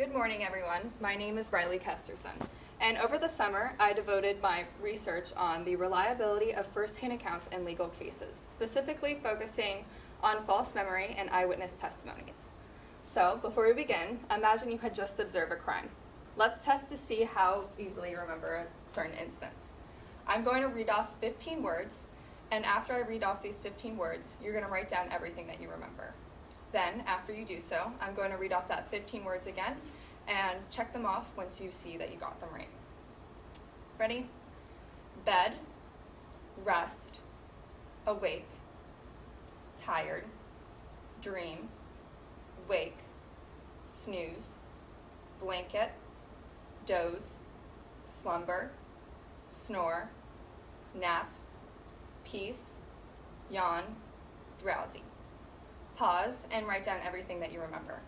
Good morning, everyone. My name is Riley Kesterson, and over the summer, I devoted my research on the reliability of first-hand accounts in legal cases, specifically focusing on false memory and eyewitness testimonies. So, before we begin, imagine you had just observed a crime. Let's test to see how easily you remember a certain instance. I'm going to read off 15 words, and after I read off these 15 words, you're going to write down everything that you remember. Then, after you do so, I'm going to read off that 15 words again and check them off once you see that you got them right. Ready? Bed, rest, awake, tired, dream, wake, snooze, blanket, doze, slumber, snore, nap, peace, yawn, drowsy. Pause and write down everything that you remember.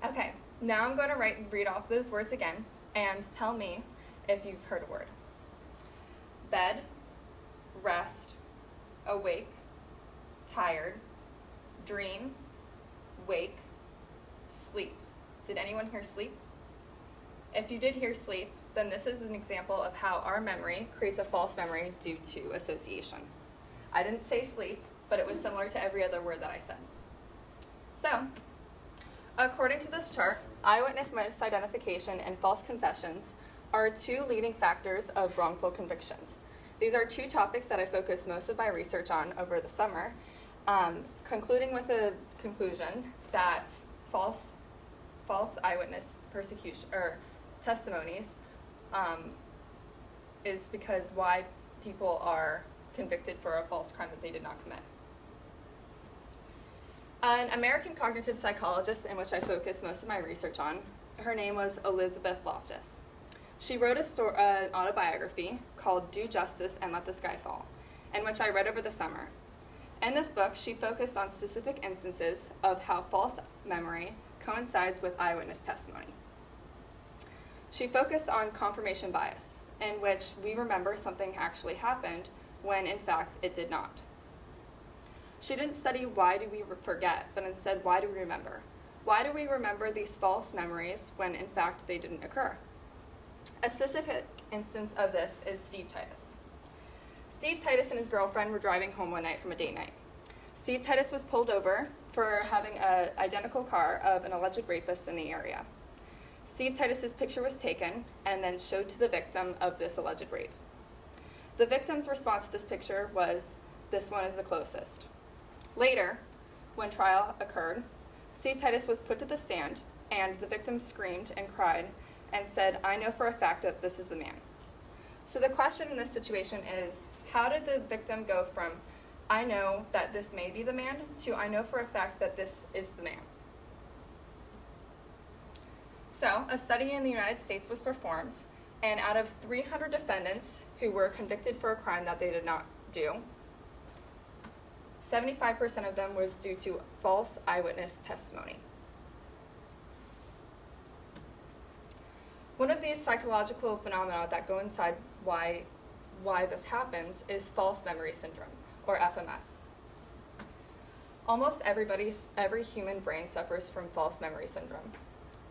Okay, now I'm going to read off those words again and tell me if you've heard a word. Bed, rest, awake, tired, dream, wake, sleep. Did anyone hear sleep? If you did hear sleep, then this is an example of how our memory creates a false memory due to association. I didn't say sleep, but it was similar to every other word that I said. So, according to this chart, eyewitness misidentification and false confessions are two leading factors of wrongful convictions. These are two topics that I focused most of my research on over the summer, concluding with a conclusion that false eyewitness persecution or testimonies is because why people are convicted for a false crime that they did not commit. An American cognitive psychologist in which I focused most of my research on, her name was Elizabeth Loftus. She wrote an autobiography called Do Justice and Let the Sky Fall, in which I read over the summer. In this book, she focused on specific instances of how false memory coincides with eyewitness testimony. She focused on confirmation bias, in which we remember something actually happened when in fact it did not. She didn't study why do we forget, but instead why do we remember? Why do we remember these false memories when in fact they didn't occur? A specific instance of this is Steve Titus. Steve Titus and his girlfriend were driving home one night from a date night. Steve Titus was pulled over for having an identical car of an alleged rapist in the area. Steve Titus's picture was taken and then showed to the victim of this alleged rape. The victim's response to this picture was, "This one is the closest." Later, when trial occurred, Steve Titus was put to the stand and the victim screamed and cried and said, "I know for a fact that this is the man." So the question in this situation is, how did the victim go from, "I know that this may be the man," to "I know for a fact that this is the man"? So a study in the United States was performed, and out of 300 defendants who were convicted for a crime that they did not do, 75% of them was due to false eyewitness testimony. One of these psychological phenomena that go inside why this happens is false memory syndrome, or FMS. Almost every human brain suffers from false memory syndrome.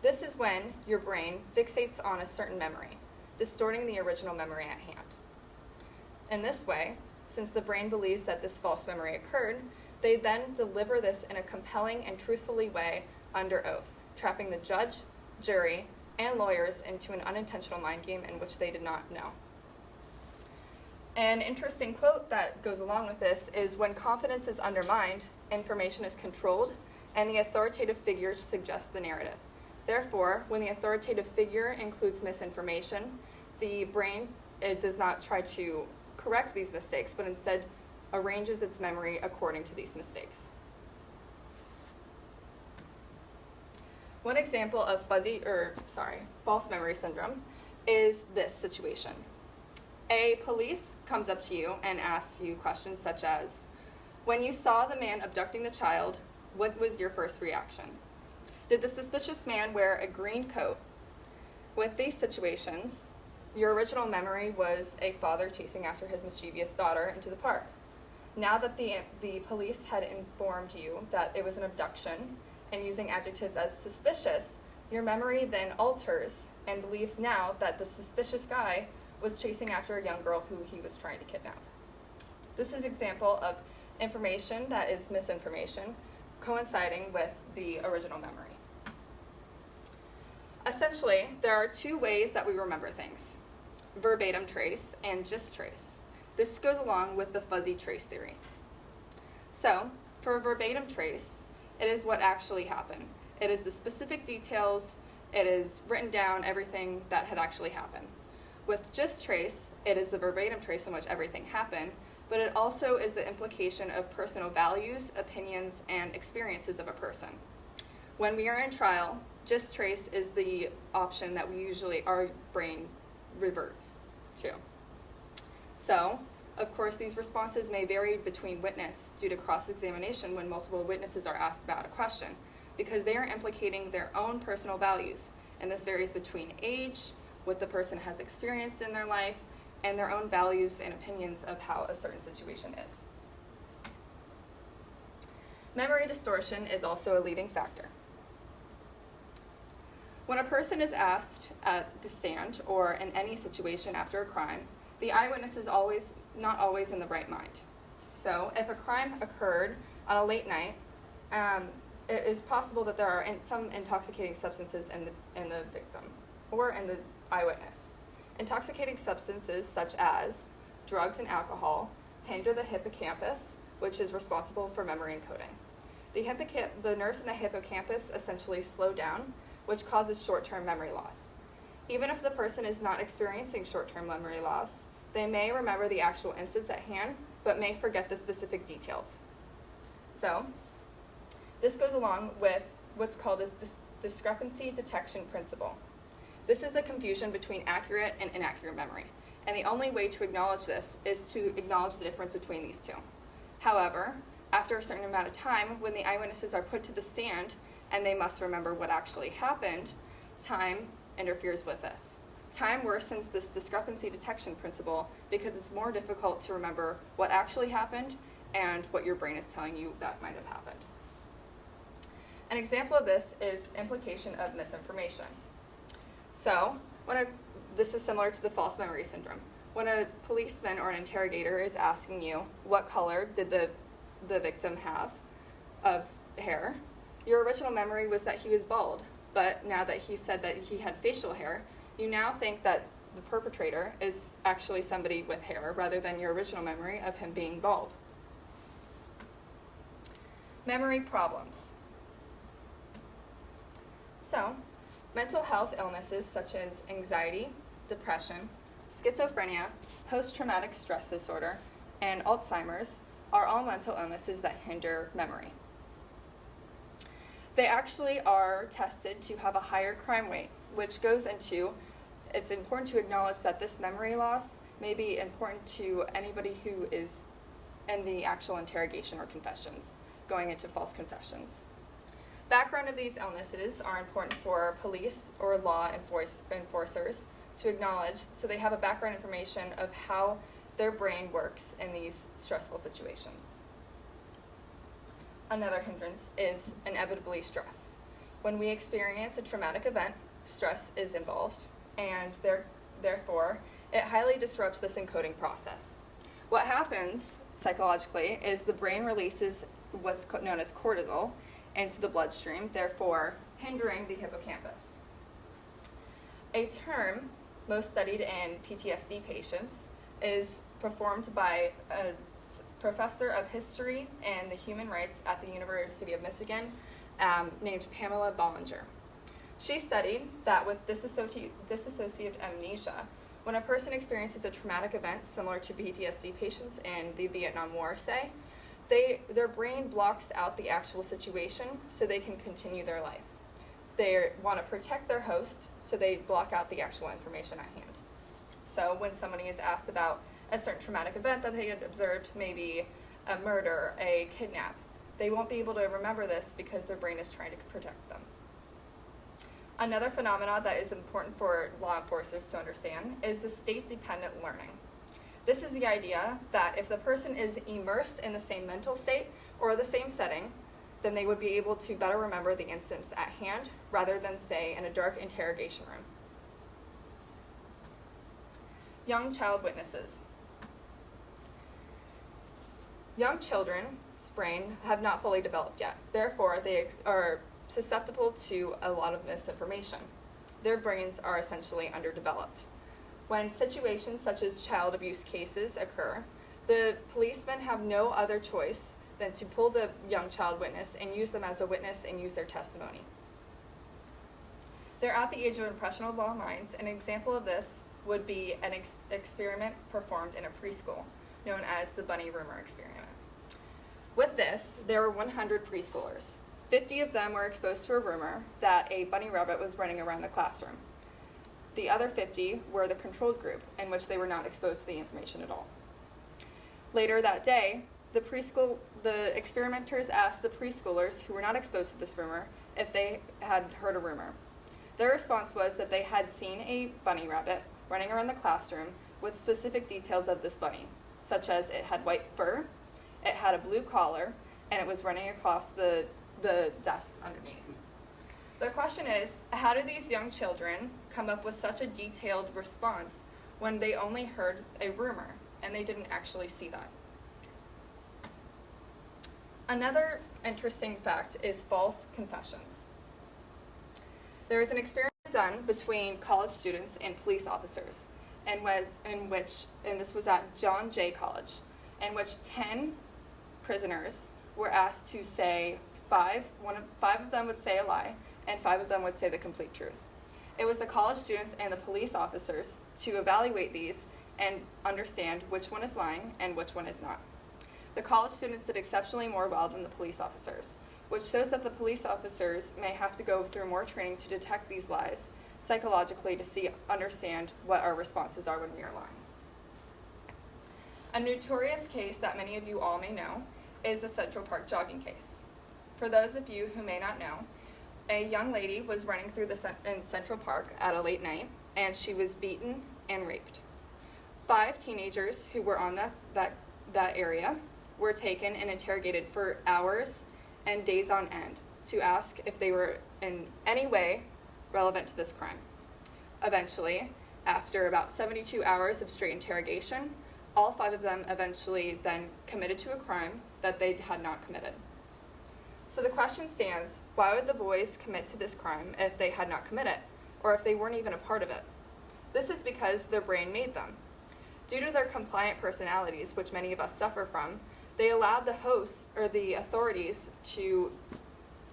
This is when your brain fixates on a certain memory, distorting the original memory at hand. In this way, since the brain believes that this false memory occurred, they then deliver this in a compelling and truthfully way under oath, trapping the judge, jury, and lawyers into an unintentional mind game in which they did not know. An interesting quote that goes along with this is, "When confidence is undermined, information is controlled, and the authoritative figure suggests the narrative. Therefore, when the authoritative figure includes misinformation, the brain does not try to correct these mistakes, but instead arranges its memory according to these mistakes." One example of false memory syndrome is this situation. A police comes up to you and asks you questions such as, "When you saw the man abducting the child, what was your first reaction? Did the suspicious man wear a green coat? With these situations, your original memory was a father chasing after his mischievous daughter into the park. Now that the police had informed you that it was an abduction and using adjectives as suspicious, your memory then alters and believes now that the suspicious guy was chasing after a young girl who he was trying to kidnap. This is an example of information that is misinformation coinciding with the original memory. Essentially, there are two ways that we remember things: verbatim trace and gist trace. This goes along with the fuzzy trace theory. So, for a verbatim trace, it is what actually happened. It is the specific details, it is written down everything that had actually happened. With gist trace, it is the verbatim trace in which everything happened, but it also is the implication of personal values, opinions, and experiences of a person. When we are in trial, gist trace is the option that our brain reverts to. So, of course, these responses may vary between witness due to cross-examination when multiple witnesses are asked about a question, because they are implicating their own personal values, and this varies between age, what the person has experienced in their life, and their own values and opinions of how a certain situation is. Memory distortion is also a leading factor. When a person is asked at the stand or in any situation after a crime, the eyewitness is not always in the right mind. So if a crime occurred on a late night, it is possible that there are some intoxicating substances in the victim or in the eyewitness. Intoxicating substances such as drugs and alcohol hinder the hippocampus, which is responsible for memory encoding. The nerves in the hippocampus essentially slow down, which causes short-term memory loss. Even if the person is not experiencing short-term memory loss, they may remember the actual incidents at hand, but may forget the specific details. So, this goes along with what's called this discrepancy detection principle. This is the confusion between accurate and inaccurate memory, and the only way to acknowledge this is to acknowledge the difference between these two. However, after a certain amount of time, when the eyewitnesses are put to the stand and they must remember what actually happened, time interferes with this. Time worsens this discrepancy detection principle because it's more difficult to remember what actually happened and what your brain is telling you that might have happened. An example of this is implication of misinformation. So, this is similar to the false memory syndrome. When a policeman or an interrogator is asking you what color did the victim have of hair, your original memory was that he was bald, but now that he said that he had facial hair, you now think that the perpetrator is actually somebody with hair rather than your original memory of him being bald. Memory problems. So, mental health illnesses such as anxiety, depression, schizophrenia, post-traumatic stress disorder, and Alzheimer's are all mental illnesses that hinder memory. They actually are tested to have a higher crime rate, which goes into, it's important to acknowledge that this memory loss may be important to anybody who is in the actual interrogation or confessions, going into false confessions. Background of these illnesses are important for police or law enforcers to acknowledge, so they have a background information of how their brain works in these stressful situations. Another hindrance is inevitably stress. When we experience a traumatic event, stress is involved, and therefore, it highly disrupts this encoding process. What happens psychologically is the brain releases what's known as cortisol into the bloodstream, therefore hindering the hippocampus. A term most studied in PTSD patients is performed by a professor of history and the human rights at the University of Michigan named Pamela Bollinger. She studied that with dissociative amnesia, when a person experiences a traumatic event similar to PTSD patients in the Vietnam War, say, their brain blocks out the actual situation so they can continue their life. They want to protect their host, so they block out the actual information at hand. So when somebody is asked about a certain traumatic event that they had observed, maybe a murder, a kidnap, they won't be able to remember this because their brain is trying to protect them. Another phenomenon that is important for law enforcers to understand is the state-dependent learning. This is the idea that if the person is immersed in the same mental state or the same setting, then they would be able to better remember the instance at hand rather than, say, in a dark interrogation room. Young child witnesses. Young children's brain have not fully developed yet. Therefore, they are susceptible to a lot of misinformation. Their brains are essentially underdeveloped. When situations such as child abuse cases occur, the policemen have no other choice than to pull the young child witness and use them as a witness and use their testimony. They're at the age of impressionable minds. An example of this would be an experiment performed in a preschool, known as the bunny rumor experiment. With this, there were 100 preschoolers. 50 of them were exposed to a rumor that a bunny rabbit was running around the classroom. The other 50 were the controlled group, in which they were not exposed to the information at all. Later that day, the experimenters asked the preschoolers who were not exposed to this rumor if they had heard a rumor. Their response was that they had seen a bunny rabbit running around the classroom with specific details of this bunny, such as it had white fur, it had a blue collar, and it was running across the desks underneath. The question is, how do these young children come up with such a detailed response when they only heard a rumor and they didn't actually see that? Another interesting fact is false confessions. There was an experiment done between college students and police officers, and this was at John Jay College, in which 10 prisoners were asked to say five of them would say a lie, and 5 of them would say the complete truth. It was the college students and the police officers to evaluate these and understand which one is lying and which one is not. The college students did exceptionally more well than the police officers, which shows that the police officers may have to go through more training to detect these lies psychologically to understand what our responses are when we are lying. A notorious case that many of you all may know is the Central Park jogging case. For those of you who may not know, a young lady was running through in Central Park at a late night, and she was beaten and raped. 5 teenagers who were on that area were taken and interrogated for hours and days on end to ask if they were in any way relevant to this crime. Eventually, after about 72 hours of straight interrogation, all 5 of them eventually then committed to a crime that they had not committed. So the question stands, why would the boys commit to this crime if they had not committed, or if they weren't even a part of it? This is because their brain made them. Due to their compliant personalities, which many of us suffer from, they allowed the hosts or the authorities to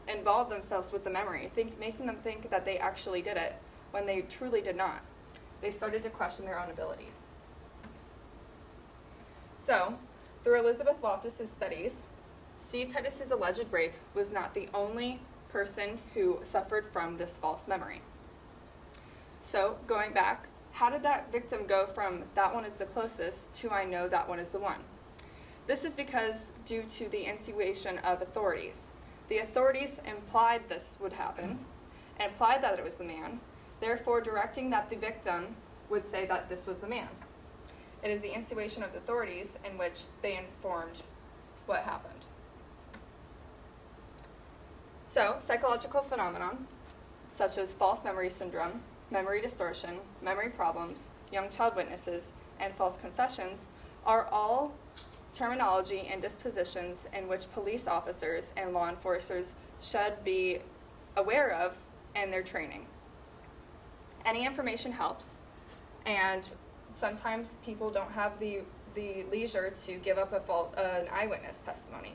involve themselves with the memory, making them think that they actually did it when they truly did not. They started to question their own abilities. So, through Elizabeth Loftus's studies, Steve Titus's alleged rape was not the only person who suffered from this false memory. So, going back, how did that victim go from that one is the closest to I know that one is the one? This is because due to the insinuation of authorities. The authorities implied this would happen, and implied that it was the man, therefore directing that the victim would say that this was the man. It is the insinuation of the authorities in which they informed what happened. So, psychological phenomena, such as false memory syndrome, memory distortion, memory problems, young child witnesses, and false confessions are all terminology and dispositions in which police officers and law enforcers should be aware of in their training. Any information helps, and sometimes people don't have the leisure to give up an eyewitness testimony.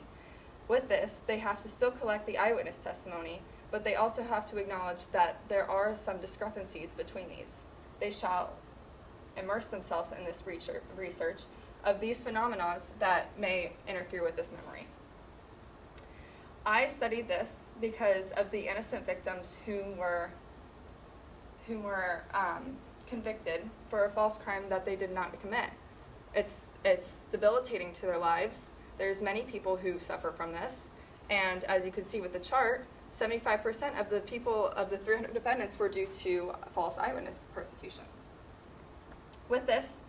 With this, they have to still collect the eyewitness testimony, but they also have to acknowledge that there are some discrepancies between these. They shall immerse themselves in this research of these phenomena that may interfere with this memory. I studied this because of the innocent victims who were convicted for a false crime that they did not commit. It's debilitating to their lives. There's many people who suffer from this, and as you can see with the chart, 75% of the people, of the 300 defendants, were due to false eyewitness persecutions. With this,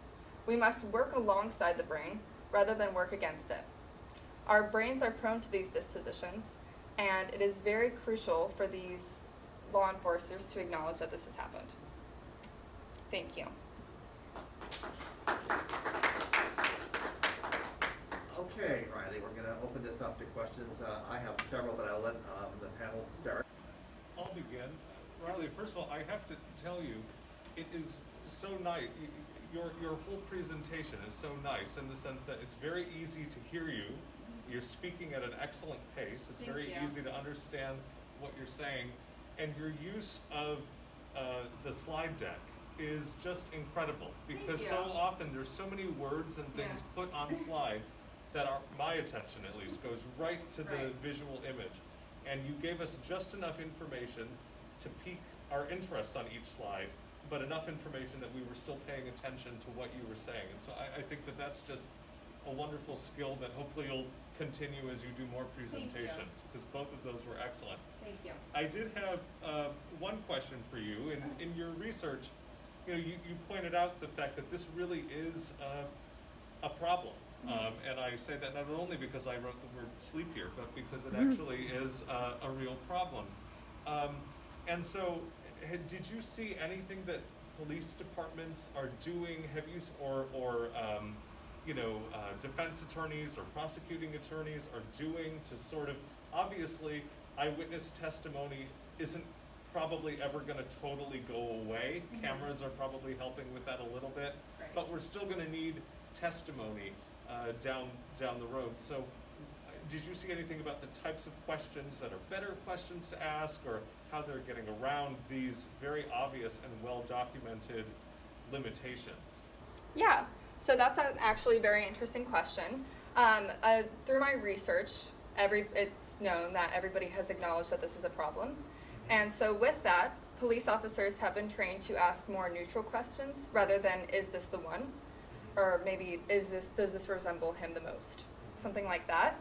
we must work alongside the brain rather than work against it. Our brains are prone to these dispositions, and it is very crucial for these law enforcers to acknowledge that this has happened. Thank you. Okay, Riley, we're going to open this up to questions. I have several, but I'll let the panel start. I'll begin. Riley, first of all, I have to tell you, it is so nice. Your whole presentation is so nice in the sense that it's very easy to hear you. You're speaking at an excellent pace. It's very easy to understand what you're saying. And your use of the slide deck is just incredible, because so often there's so many words and things put on slides that my attention at least goes right to the visual image. And you gave us just enough information to pique our interest on each slide, but enough information that we were still paying attention to what you were saying. And so I think that that's just a wonderful skill that hopefully you'll continue as you do more presentations, because both of those were excellent. Thank you. I did have one question for you. In your research, you pointed out the fact that this really is a problem. And I say that not only because I wrote the word sleep here, but because it actually is a real problem. And so, did you see anything that police departments are doing? Have you, or defense attorneys or prosecuting attorneys are doing to sort of, obviously, eyewitness testimony isn't probably ever going to totally go away. Cameras are probably helping with that a little bit, but we're still going to need testimony down the road. So did you see anything about the types of questions that are better questions to ask, or how they're getting around these very obvious and well-documented limitations? Yeah, so that's actually a very interesting question. Through my research, it's known that everybody has acknowledged that this is a problem. And so with that, police officers have been trained to ask more neutral questions rather than, is this the one? Or maybe, does this resemble him the most? Something like that.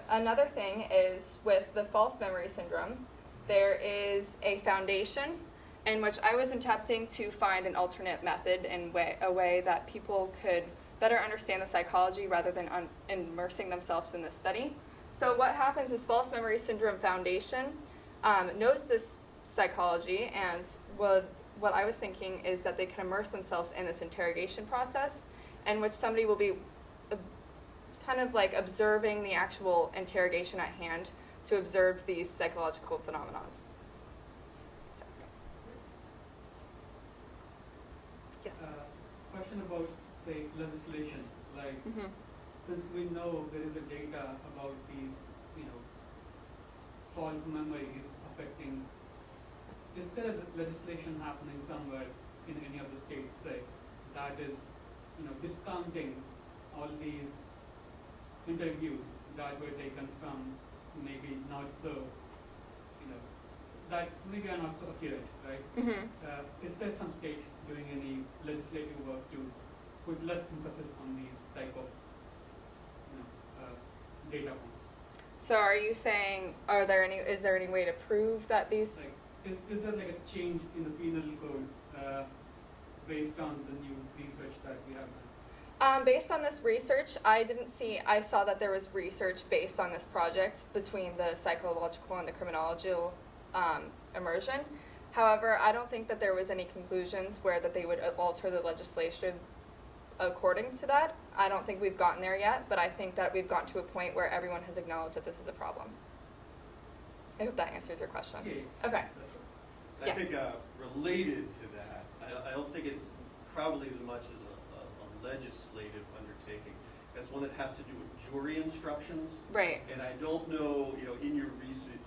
Another thing is with the false memory syndrome, there is a foundation in which I was attempting to find an alternate method and a way that people could better understand the psychology rather than immersing themselves in this study. So what happens is False Memory Syndrome Foundation knows this psychology, and what I was thinking is that they can immerse themselves in this interrogation process in which somebody will be kind of like observing the actual interrogation at hand to observe these psychological phenomena. Yes. Question about, say, legislation. Like, since we know there is a data about these, false memories affecting, is there a legislation happening somewhere in any of the states, say, that is, discounting all these interviews that were taken from maybe not so, that maybe are not so accurate, right? Is there some state doing any legislative work to put less emphasis on these type of, data points? So are you saying, is there any way to prove that these... Like, is there like a change in the penal code based on the new research that we have done? Based on this research, I saw that there was research based on this project between the psychological and the criminological immersion. However, I don't think that there was any conclusions where that they would alter the legislation according to that. I don't think we've gotten there yet, but I think that we've gotten to a point where everyone has acknowledged that this is a problem. I hope that answers your question. Okay. I think related to that, I don't think it's probably as much as a legislative undertaking as one that has to do with jury instructions. Right. And I don't know, in your research,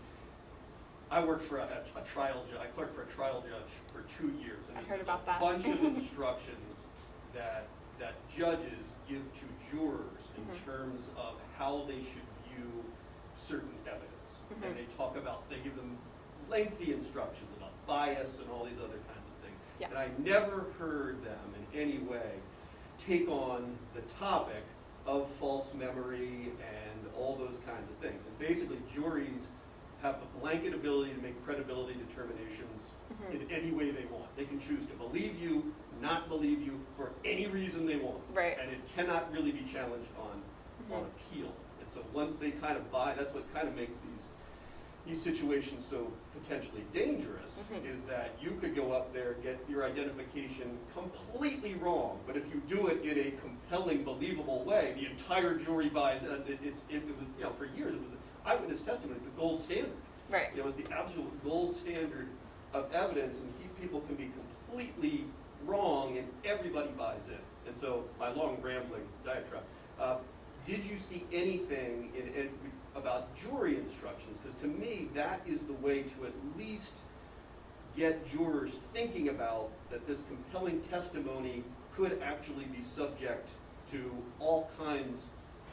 I worked for a trial judge. I clerked for a trial judge for 2 years. And I heard about that. A bunch of instructions that judges give to jurors in terms of how they should view certain evidence. And they give them lengthy instructions about bias and all these other kinds of things. Yeah. And I never heard them in any way take on the topic of false memory and all those kinds of things. And basically juries have the blanket ability to make credibility determinations in any way they want. They can choose to believe you, not believe you, for any reason they want. Right. And it cannot really be challenged on appeal. And so once they kind of buy, that's what kind of makes these situations so potentially dangerous, is that you could go up there, get your identification completely wrong, but if you do it in a compelling, believable way, the entire jury buys it. It was, you know, for years it was eyewitness testimony, it's the gold standard. Right. It was the absolute gold standard of evidence, and people can be completely wrong, and everybody buys it. And so, my long rambling diatribe. Did you see anything about jury instructions? Because to me, that is the way to at least get jurors thinking about that this compelling testimony could actually be subject to all kinds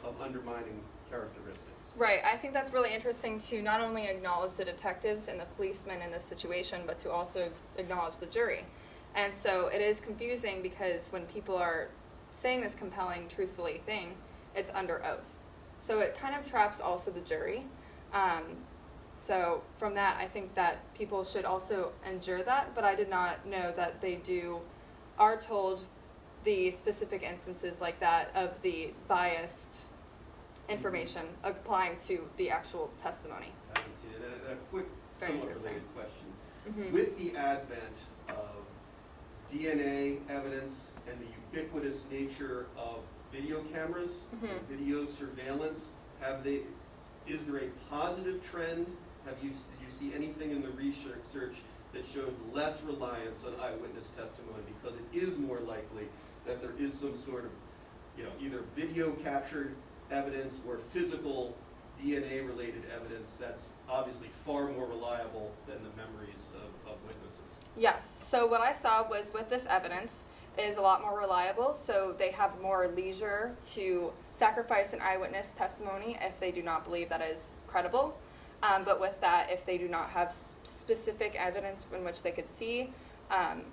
of undermining characteristics. Right. I think that's really interesting to not only acknowledge the detectives and the policemen in this situation, but to also acknowledge the jury. And so it is confusing because when people are saying this compelling, truthfully thing, it's under oath. So it kind of traps also the jury. So from that, I think that people should also endure that, but I did not know that they are told the specific instances like that of the biased information applying to the actual testimony. I can see that. And a quick, Very somewhat interesting. related question. With the advent of DNA evidence and the ubiquitous nature of video cameras, and video surveillance, is there a positive trend? Did you see anything in the research that showed less reliance on eyewitness testimony because it is more likely that there is some sort of, you know, either video captured evidence or physical DNA related evidence that's obviously far more reliable than the memories of witnesses? Yes. So what I saw was with this evidence, it is a lot more reliable, so they have more leisure to sacrifice an eyewitness testimony if they do not believe that is credible. But with that, if they do not have specific evidence in which they could see,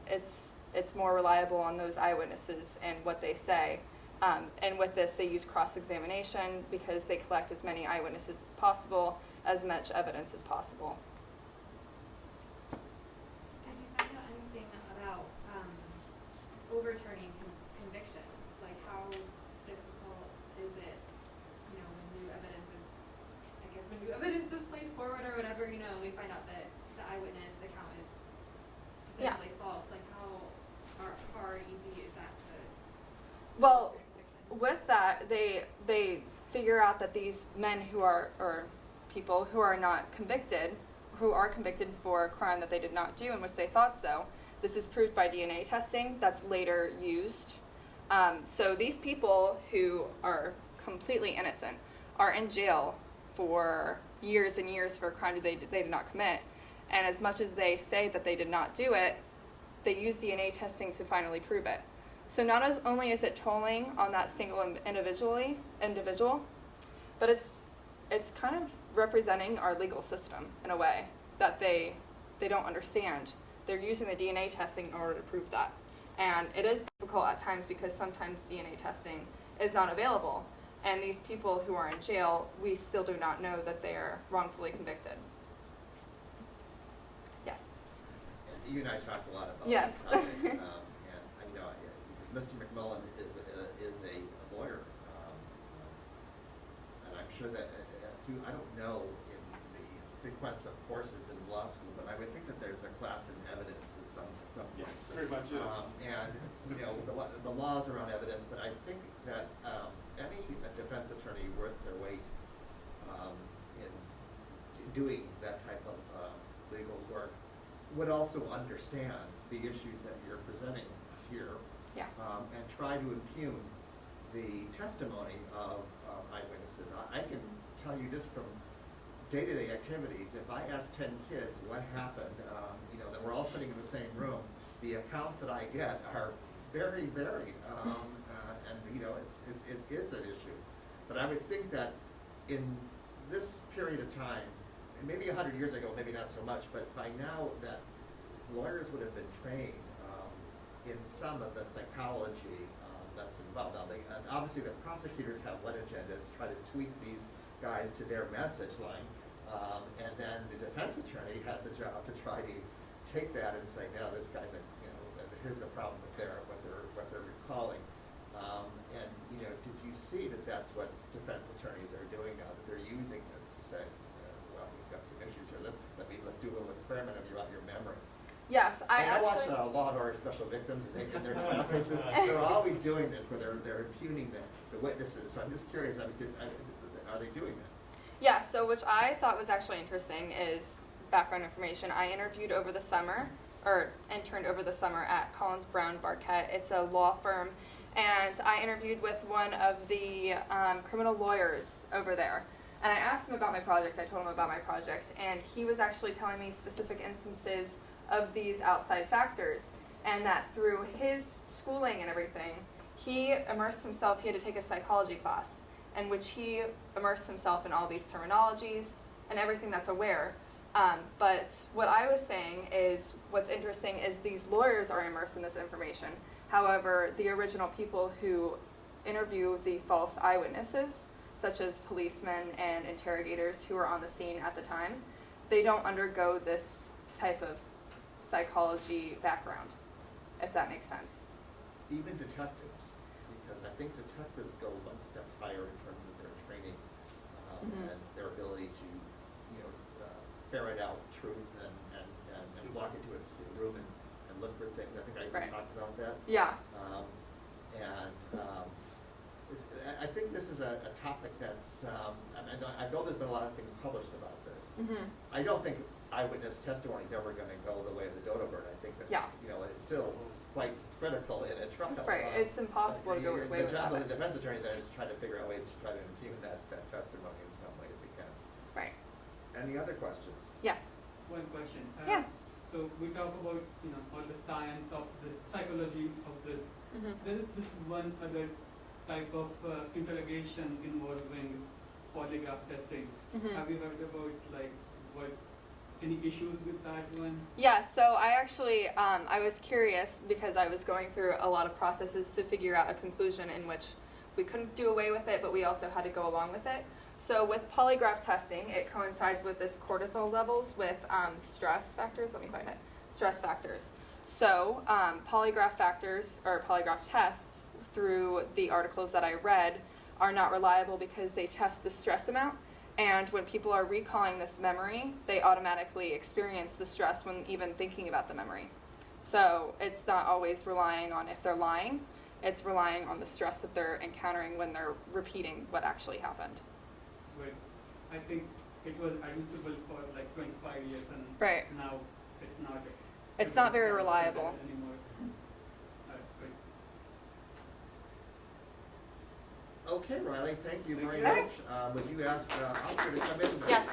it's more reliable on those eyewitnesses and what they say. And with this, they use cross-examination because they collect as many eyewitnesses as possible, as much evidence as possible. Did you find out anything about overturning convictions? Like, how difficult is it, you know, when new evidence is placed forward or whatever, you know, we find out that the eyewitness account is potentially false. Like, how hard, easy is that to Well, overturn convictions? with that, they figure out that these men or people who are not convicted, who are convicted for a crime that they did not do in which they thought so, this is proved by DNA testing that's later used. So these people who are completely innocent are in jail for years and years for a crime they did not commit. And as much as they say that they did not do it, they use DNA testing to finally prove it. So not as only is it tolling on that single individual, but it's kind of representing our legal system in a way that they don't understand. They're using the DNA testing in order to prove that. And it is difficult at times because sometimes DNA testing is not available. And these people who are in jail, we still do not know that they are wrongfully convicted. Yes. And you and I talked a lot about Yes. this topic, and you know, because Mr. McMullen is a lawyer, and I'm sure that I don't know in the sequence of courses in law school, but I would think that there's a class in evidence at some point. Yeah, very much is. And you know, the laws around evidence, but I think that any defense attorney worth their weight in doing that type of legal work would also understand the issues that you're presenting here, and try to impugn the testimony of eyewitnesses. I can tell you just from day-to-day activities, if I ask 10 kids what happened, you know, that we're all sitting in the same room, the accounts that I get are very varied, and you know, it is an issue. But I would think that in this period of time, maybe 100 years ago, maybe not so much, but by now that lawyers would have been trained in some of the psychology that's involved. Now, obviously the prosecutors have one agenda to try to tweak these guys to their message line, And then the defense attorney has a job to try to take that and say, no, this guy's here's the problem with what they're recalling. And did you see that that's what defense attorneys are doing now? That they're using this to say, well, we've got some issues here. Let's do a little experiment of your memory. Yes, I watch Law and Order Special Victims, and in their trial cases, they're always doing this, where they're impugning the witnesses. So I'm just curious, are they doing that? Yeah, so which I thought was actually interesting is background information. I interned over the summer at Collins Brown Barquette. It's a law firm, and I interviewed with one of the criminal lawyers over there. And I asked him about my project. I told him about my project, and he was actually telling me specific instances of these outside factors, and that through his schooling and everything, he immersed himself. He had to take a psychology class in which he immersed himself in all these terminologies and everything that's aware. But what I was saying is, what's interesting is these lawyers are immersed in this information. However, the original people who interview the false eyewitnesses, such as policemen and interrogators who are on the scene at the time, they don't undergo this type of psychology background, if that makes sense. Even detectives, because I think detectives go one step higher in terms of their training and their ability to ferret out truth and walk into a room and look for things. I think I even talked about that. Yeah. I think this is a topic that's, I know there's been a lot of things published about this. I don't think eyewitness testimony is ever going to go the way of the dodo bird. I think that's, it's still quite critical in a trial. Right, it's impossible to go away with that. The job of the defense attorney then is to try to figure out ways to try to impugn that testimony in some way that we can. Right. Any other questions? Yes. One question. Yeah. So we talk about all the science of this, psychology of this. There is this one other type of interrogation involving polygraph testing. Have you heard about any issues with that one? Yeah, so I actually, I was curious because I was going through a lot of processes to figure out a conclusion in which we couldn't do away with it, but we also had to go along with it. So with polygraph testing, it coincides with this cortisol levels with stress factors. Let me find it. Stress factors. So polygraph factors or polygraph tests through the articles that I read are not reliable because they test the stress amount. And when people are recalling this memory, they automatically experience the stress when even thinking about the memory. So it's not always relying on if they're lying. It's relying on the stress that they're encountering when they're repeating what actually happened. But I think it was admissible for 25 years, and now it's not. It's not very reliable anymore. Okay, Riley, thank you very Okay. much. Would you ask Oscar to come in? Yes.